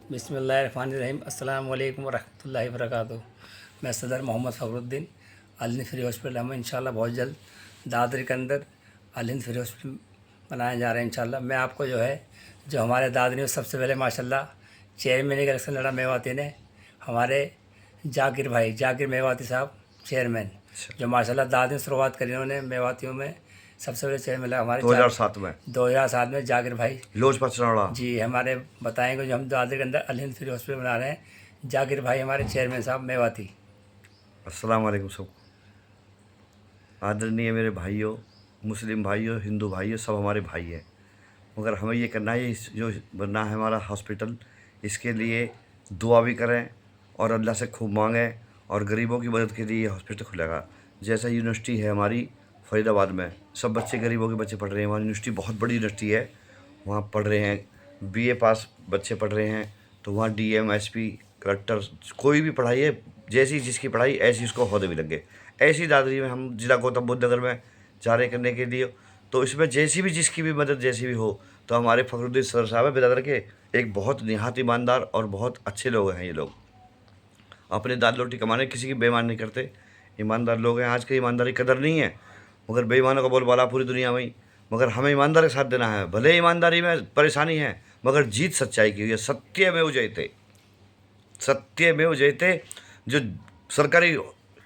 बिस्मिल्लाहिर्रहमानिर्रहीम अस्सलाम वालेकुम वरहमतुल्लाहि वबरकातुहू। मैं सदर मोहम्मद फ़खरुद्दीन अल हिंद फ्री हॉस्पिटल। हम इंशाल्लाह बहुत जल्द दादरी के अंदर अल हिंद फ्री हॉस्पिटल बनाने जा रहे हैं इंशाल्लाह। मैं आपको जो है जो हमारे दादरी में सबसे पहले माशाल्लाह चेयरमैन का इलेक्शन लड़ा मेवाती ने, हमारे जाकिर मेवाती साहब चेयरमैन, जो माशाल्लाह दादरी में शुरुआत करी उन्होंने मेवातियों में सबसे पहले चेयरमैन लगा हमारे 2007 में जाकिर भाई लोजपा चुनाव जी हमारे बताएंगे। जो हम दादरी के अंदर अल हिंद फ्री हॉस्पिटल बना रहे हैं, जाकिर भाई हमारे चेयरमैन साहब मेवाती। अस्सलाम वालेकुम सब आदरणीय मेरे भाइयों, मुस्लिम भाइयों, हिंदू भाइयों, सब हमारे भाई हैं। मगर हमें ये करना है, जो बनना है हमारा हॉस्पिटल, इसके लिए दुआ भी करें और अल्लाह से खूब मांगें और गरीबों की मदद के लिए ये हॉस्पिटल खुलेगा। जैसा यूनिवर्सिटी है हमारी फरीदाबाद में, सब बच्चे गरीबों के बच्चे पढ़ रहे हैं। हमारी यूनिवर्सिटी बहुत बड़ी यूनिवर्सिटी है, वहाँ पढ़ रहे हैं, बीए पास बच्चे पढ़ रहे हैं। तो वहाँ डीएम, एसपी, कलेक्टर, कोई भी पढ़ाई है, जैसी जिसकी पढ़ाई ऐसी उसको ओहदे भी लग गए। ऐसी दादरी में हम जिला गौतम बुद्ध नगर में जा रहे करने के लिए। तो इसमें जैसी भी जिसकी भी मदद जैसी भी हो, तो हमारे फ़खरुद्दीन सर साहब है बिरादर के, एक बहुत निहात ईमानदार और बहुत अच्छे लोग हैं। ये लोग अपने दाल रोटी कमाने किसी की बेईमान नहीं करते, ईमानदार लोग हैं। आज की ईमानदारी कदर नहीं है, मगर बेईमानों का बोलबाला पूरी दुनिया में ही। मगर हमें ईमानदार के साथ देना है, भले ईमानदारी में परेशानी है, मगर जीत सच्चाई की हुई है। सत्यमेव जयते, सत्यमेव जयते। जो सरकारी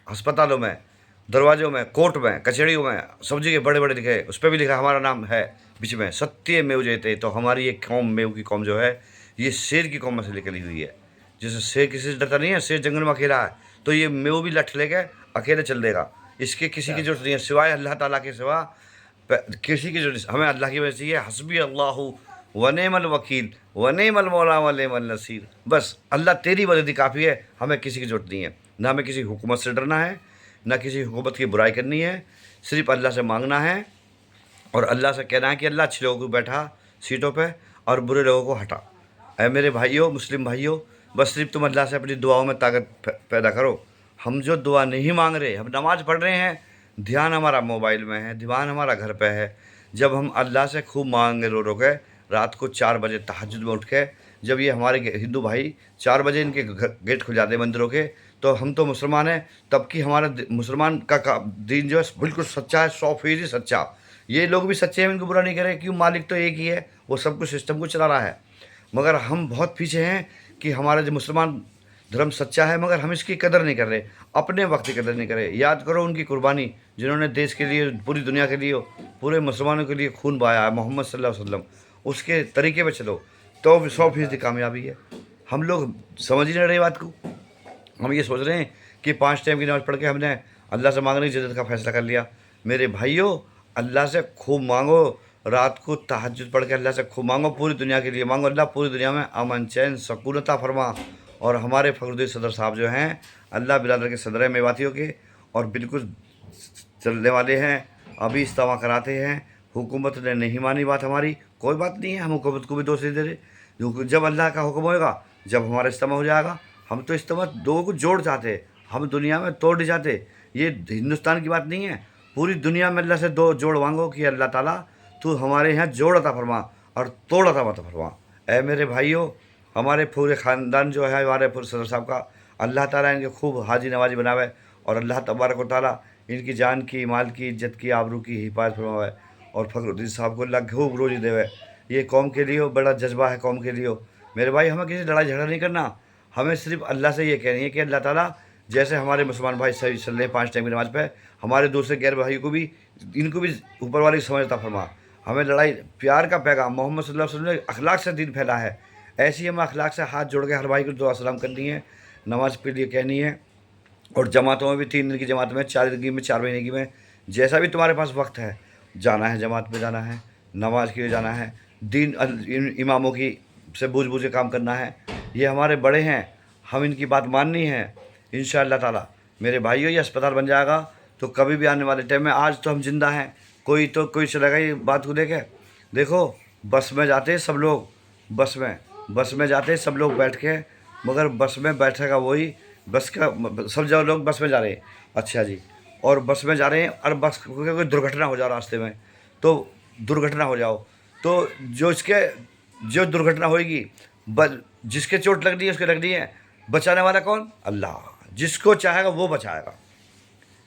अस्पतालों में, दरवाजों में, कोर्ट में, कचहरियों में सब्जी के बड़े बड़े लिखे, उस पर भी लिखा हमारा नाम है बीच में, सत्यमेव जयते। तो हमारी ये कौम, मेव की कौम जो है, ये शेर की कौम में से निकली हुई है। जैसे शेर किसी से डरता नहीं है, शेर जंगल में अकेला है, तो ये मेव भी लठ लेके अकेले चल देगा। इसके किसी की जरूरत नहीं है सिवाय अल्लाह ताला के सिवा, किसी की जरूरत। हमें अल्लाह की वजह से है, हस्बी अल्लाह व नेमल वकील व नेमल मौला व नेमल नसीर। बस अल्लाह तेरी मदद ही काफ़ी है, हमें किसी की जरूरत नहीं है। ना हमें किसी हुकूमत से डरना है, ना किसी हुकूमत की बुराई करनी है, सिर्फ अल्लाह से मांगना है और अल्लाह से कहना है कि अल्लाह अच्छे लोगों को बैठा सीटों पे और बुरे लोगों को हटा। ऐ मेरे भाइयों, मुस्लिम भाइयों, बस सिर्फ तुम अल्लाह से अपनी दुआओं में ताकत पैदा करो। हम जो दुआ नहीं मांग रहे, हम नमाज़ पढ़ रहे हैं, ध्यान हमारा मोबाइल में है, ध्यान हमारा घर पे है। जब हम अल्लाह से खूब मांगेंगे रो रो के, रात को 4 बजे तहज्जुद में उठ के, जब ये हमारे हिंदू भाई 4 बजे इनके गेट खुल जाते हैं मंदिरों के, तो हम तो मुसलमान हैं, तब कि हमारा मुसलमान का दीन जो है बिल्कुल सच्चा है, 100% सच्चा। ये लोग भी सच्चे हैं, इनको बुरा नहीं करें, क्यों मालिक तो एक ही है, वो सब कुछ सिस्टम को चला रहा है। मगर हम बहुत पीछे हैं कि हमारा जो मुसलमान धर्म सच्चा है, मगर हम इसकी कदर नहीं कर रहे, अपने वक्त की कदर नहीं कर रहे। याद करो उनकी कुर्बानी, जिन्होंने देश के लिए, पूरी दुनिया के लिए, पूरे मुसलमानों के लिए खून बहाया है, मोहम्मद सल्लल्लाहु अलैहि वसल्लम। उसके तरीके पे चलो तो 100% कामयाबी है। हम लोग समझ ही नहीं रहे बात को। हम ये सोच रहे हैं कि 5 टाइम की नमाज़ पढ़ के हमने अल्लाह से मांगने की जन्नत का फ़ैसला कर लिया। मेरे भाइयों, अल्लाह से खूब मांगो, रात को तहज्जुद पढ़ के अल्लाह से खूब मांगो, पूरी दुनिया के लिए मांगो। अल्लाह पूरी दुनिया में अमन, चैन, सकून अता फरमा। और हमारे फ़खरुद्दीन सदर साहब जो हैं, अल्लाह बिरादर के सदर हैं मेवातियों के, और बिल्कुल चलने वाले हैं। अभी इस्तीफ़ा कराते हैं, हुकूमत ने नहीं मानी बात हमारी, कोई बात नहीं है, हम हुकूमत को भी दोष नहीं दे रहे। जब अल्लाह का हुक्म होएगा, जब हमारा इस्तीफ़ा हो जाएगा, हम तो इस्तीफ़ा लोगों को जोड़ चाहते हैं, हम दुनिया में तोड़ नहीं चाहते। ये हिंदुस्तान की बात नहीं है, पूरी दुनिया में अल्लाह से दो जोड़ मांगो कि अल्लाह ताला तू हमारे यहाँ जोड़ अता फरमा और तोड़ अता मत फरमा। ऐ मेरे भाइयों, हमारे पूरे ख़ानदान जो है, हमारे पूरे सदर साहब का, अल्लाह ताला इनके खूब हाजी नवाजी बनावे और अल्लाह तबारक व तआला इनकी जान की, माल की, इज्जत की, आबरू की हिफाजत फरमावे और फ़खरुद्दीन साहब को अल्लाह खूब रोज़ी देवे। ये कौम के लिए बड़ा जज्बा है, कौम के लिए। मेरे भाई, हमें किसी लड़ाई झगड़ा नहीं करना, हमें सिर्फ अल्लाह से ये कहनी है कि अल्लाह ताला जैसे हमारे मुसलमान भाई सही चल रहे हैं 5 टाइम की नमाज़ पे, हमारे दूसरे गैर भाइयों को भी, इनको भी ऊपर वाले की समझ अता फरमा। हमें लड़ाई, प्यार का पैगाम मोहम्मद सल्लल्लाहु अलैहि वसल्लम ने अखलाक से दीन फैला है, ऐसी हमें अखलाक से हाथ जोड़ के हर भाई को दुआ सलाम करनी है, नमाज़ के लिए कहनी है। और जमातों में भी 3 दिन की जमात में, 4 दिन की में, 4 महीने की में, जैसा भी तुम्हारे पास वक्त है, जाना है, जमात में जाना है, नमाज के लिए जाना है, दीन इमामों की से बूझ बूझ के काम करना है। ये हमारे बड़े हैं, हम इनकी बात माननी है। इंशाअल्लाह ताला मेरे भाइयों, ये अस्पताल बन जाएगा तो कभी भी आने वाले टाइम में, आज तो हम जिंदा हैं, कोई चलेगा ये बात को लेके। देखो, बस में जाते सब लोग, बस में जाते सब लोग बैठ के, मगर बस में बैठेगा वही, बस का सब जो लोग बस में जा रहे हैं, अच्छा जी, और बस में जा रहे हैं और बस कोई दुर्घटना हो जाए रास्ते में, तो दुर्घटना हो जाओ तो जो दुर्घटना होएगी जिसके चोट लगनी है उसके लगनी है, बचाने वाला कौन? अल्लाह। जिसको चाहेगा वो बचाएगा,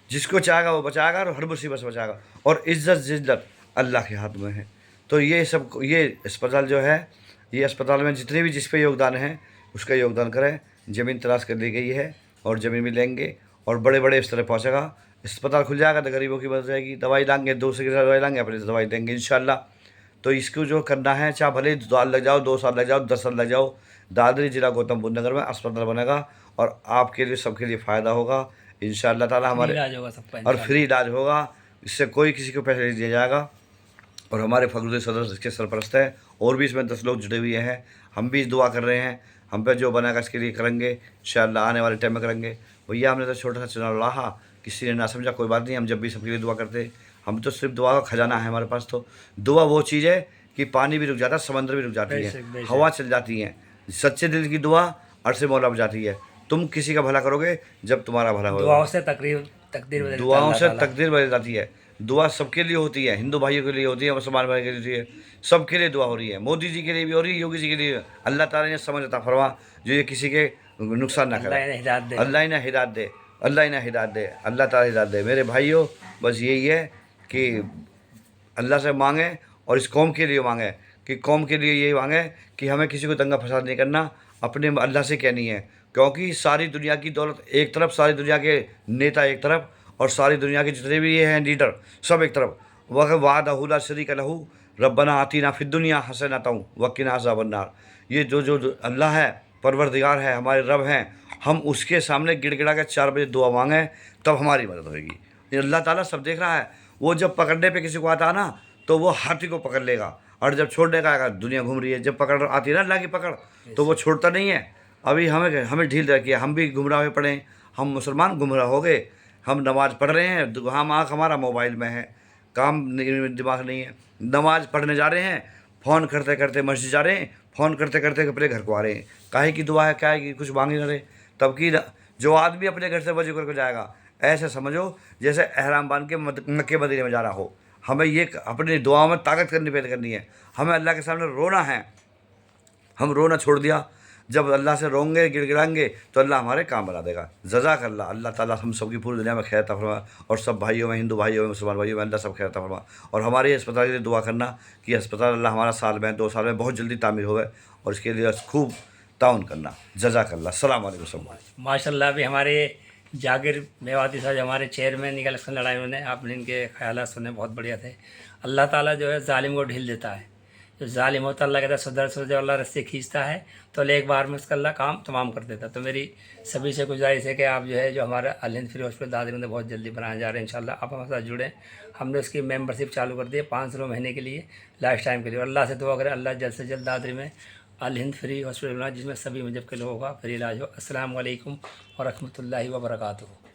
जिसको चाहेगा वो बचाएगा और हर मुसीबत से बचाएगा। और इज़्ज़त ज़िल्लत अल्लाह के हाथ में है। तो ये सब, ये अस्पताल जो है, ये अस्पताल में जितने भी जिस पे योगदान है उसका योगदान करें। ज़मीन तलाश कर ली गई है और ज़मीन भी लेंगे और बड़े बड़े इस तरह पहुँचेगा। अस्पताल खुल जाएगा तो गरीबों की मदद रहेगी। दवाई लाएंगे, 2 से दवाई लाएंगे, अपने से दवाई देंगे इंशाल्लाह। तो इसको जो करना है, चाहे भले 2 साल लग जाओ, 2 साल लग जाओ, 10 साल लग जाओ, दादरी ज़िला गौतम बुद्ध नगर में अस्पताल बनेगा और आपके लिए, सबके लिए फ़ायदा होगा इंशाअल्लाह ताला। हमारे इलाज होगा सबका और फ्री इलाज होगा, इससे कोई किसी को पैसे नहीं दिया जाएगा। और हमारे फखरुद्दीन सदर इसके सरपरस्त हैं और भी इसमें 10 लोग जुड़े हुए हैं। हम भी दुआ कर रहे हैं, हम पे जो बनेगा इसके लिए करेंगे इंशाअल्लाह, आने वाले टाइम में करेंगे। भैया हमने तो छोटा सा चुनाव लड़ा, किसी ने ना समझा, कोई बात नहीं, हम जब भी सबके लिए दुआ करते, हम तो सिर्फ दुआ का खजाना है हमारे पास। तो दुआ वो चीज़ है कि पानी भी रुक जाता है, समंदर भी रुक जाती है, बेशक। हवा चल जाती है। सच्चे दिल की दुआ अर्श मौला बच जाती है। तुम किसी का भला करोगे जब तुम्हारा भला होगा। दुआओं से तकदीर बदलती है दुआओं अल्लाह से ताला। तकदीर बदल जाती है। दुआ सबके लिए होती है, हिंदू भाइयों के लिए होती है, मुसलमान भाई के लिए होती है, सबके लिए दुआ हो रही है। मोदी जी के लिए भी हो रही है, योगी जी के लिए। अल्लाह ताला ने समझ अता फरमा जो ये किसी के नुकसान ना अल्लाह करे। इन्हें हिदायत दे। अल्लाह इन्हें हिदायत दे, अल्लाह इन्हें हिदायत दे, अल्लाह ताला हिदायत दे। मेरे भाइयों, बस यही है कि अल्लाह से मांगें और इस कौम के लिए मांगें कि कौम के लिए यही मांगें कि हमें किसी को दंगा फसाद नहीं करना, अपने अल्लाह से कहनी है। क्योंकि सारी दुनिया की दौलत एक तरफ, सारी दुनिया के नेता एक तरफ और सारी दुनिया के जितने भी ये हैं लीडर सब एक तरफ। वह वादहू ला शरीक लहू रब्बना आतीना फिद दुनिया हसनतम वक़िना अज़ाबन्नार। ये जो अल्लाह है, परवरदिगार है, हमारे रब हैं, हम उसके सामने गिड़गिड़ा के 4 बजे दुआ मांगें तब हमारी मदद होगी। ये अल्लाह ताला सब देख रहा है। वो जब पकड़ने पे किसी को आता है ना तो वो हाथी को पकड़ लेगा, और जब छोड़ने का आएगा, दुनिया घूम रही है, जब पकड़ आती है ना अल्लाह की पकड़ तो वो छोड़ता नहीं है। अभी हमें ढील रखी है, हम भी गुमराह हुए पड़े, हम मुसलमान गुमराह हो गए। हम नमाज़ पढ़ रहे हैं, हम आँख हमारा मोबाइल में है, काम दिमाग नहीं है। नमाज़ पढ़ने जा रहे हैं, फ़ोन करते करते मस्जिद जा रहे हैं, फ़ोन करते करते अपने घर को आ रहे हैं। काहे की दुआ है, क्या है कि कुछ मांगे ना रहे। तब की जो आदमी अपने घर से वज़ू करके जाएगा, ऐसे समझो जैसे एहराम बांध के मक्के मदीने में जा रहा हो। हमें ये अपनी दुआओं में ताकत पैदा करनी है। हमें अल्लाह के सामने रोना है। हम रोना छोड़ दिया, जब अल्लाह से रोंगे, गिड़गिड़ाएंगे तो अल्लाह हमारे काम बना देगा। जज़ाकल्लाह। अल्लाह ताला हम सबकी पूरी दुनिया में खैर अता फरमा, और सब भाइयों में, हिंदू भाइयों में, मुसलमान भाइयों में अल्लाह सब खैर अता फरमा। और हमारे अस्पताल के लिए दुआ करना कि अस्पताल अल्लाह हमारा साल में 2 साल में बहुत जल्दी तामीर होवे, और इसके लिए खूब ताउन करना। जज़ाकल्लाह। अस्सलाम वालेकुम। माशाल्लाह। भी हमारे जाकिर मेवाती साहब हमारे चेयरमैन इलेक्शन लड़ाई, उन्होंने आपने इनके ख्यालात सुने, बहुत बढ़िया थे। अल्लाह ताला जो है जालिम को ढील देता है। जो जालिम होता है अल्लाह कहता है सुधर सुधर, अल्लाह रस्ते खींचता है तो एक बार में उसका अल्लाह काम तमाम कर देता है। तो मेरी सभी से गुजारिश है कि आप जो है, जो हमारा अल हिंद फ्री हॉस्पिटल दादरी में बहुत जल्दी बनाया जा रहा है इंशाल्लाह, आप हमारे साथ जुड़ें। हमने उसकी मेंबरशिप चालू कर दी है 500 महीने के लिए, लाइफ टाइम के लिए। अल्लाह से दुआ करें अल्लाह जल्द से जल्द दादरी में अल हिंद फ्री हॉस्पिटल बना जिसमें सभी मजहब के लोगों का फ्री इलाज हो। अस्सलाम वालेकुम व रहमतुल्लाहि व बरकातुहू।